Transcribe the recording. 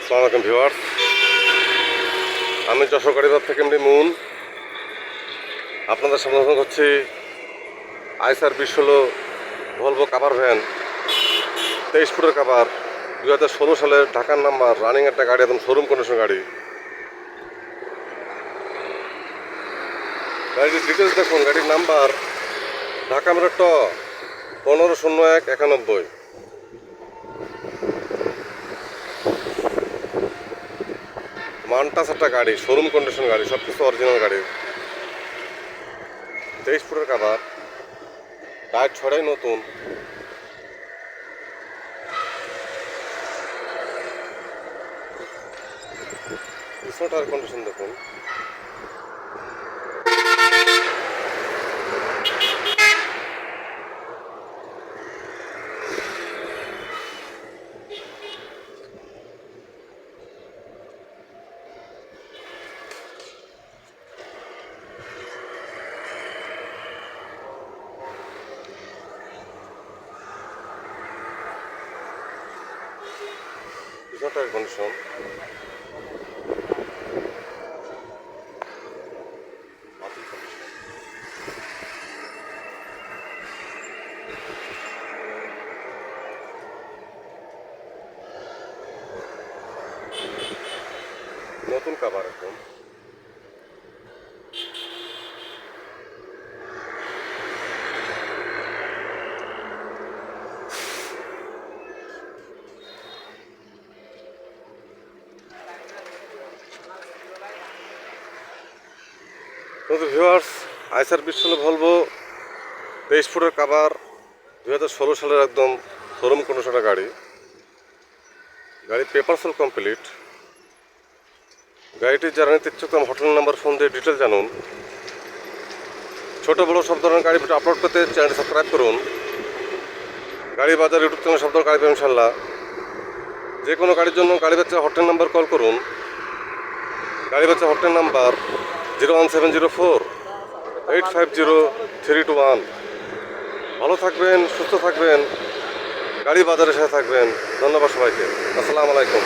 আসসালামু আলাইকুম ভিউয়ার্স, আমি যশোর গাড়িবাজার থেকে এমডি মুন আপনাদের সামনে হচ্ছে আইসার 2016 ভলভো কাভার ভ্যান 23 ফুটের কাভার 2016 সালের ঢাকার নাম্বার রানিং একটা গাড়ি, একদম শোরুম কন্ডিশন গাড়ি। গাড়ির ডিটেলস দেখুন। গাড়ির নাম্বার ঢাকা মেট্রো 150191। মানটাস একটা গাড়ি, শোরুম কন্ডিশন গাড়ি, সব কিছু অরিজিনাল গাড়ি। 23 ফুটের কাভার, টায়ার ছড়াই নতুন। পিছনে টায়ার কন্ডিশন দেখুন। পিছনে টায়ার কন্ডিশন। নতুন কাভার একদম। তো ভিউয়ার্স, আইসার 2016 ভলভো 23 ফুটের কাভার 2016 সালের একদম শোরুম কন্ডিশনের গাড়ি। গাড়ি পেপারসেল কমপ্লিট। গাড়িটির যারা নিতে ইচ্ছুক হোটেল নাম্বার ফোন দিয়ে ডিটেল জানুন। ছোটো বড়ো সব ধরনের গাড়ি ভিডিও আপলোড করতে চ্যানেলটি সাবস্ক্রাইব করুন। গাড়ি বাজার ইউটিউব চ্যানেল সব ধরনের গাড়ি পাবেন ইনশাল্লাহ। যে কোনো গাড়ির জন্য গাড়ি বাচ্চা হটলাইন নাম্বার কল করুন। গাড়ি বাচ্চা হটলাইন নাম্বার 01704-850-321। ভালো থাকবেন, সুস্থ থাকবেন, গাড়ি বাজারের সাথে থাকবেন। ধন্যবাদ সবাইকে। আসসালামু আলাইকুম।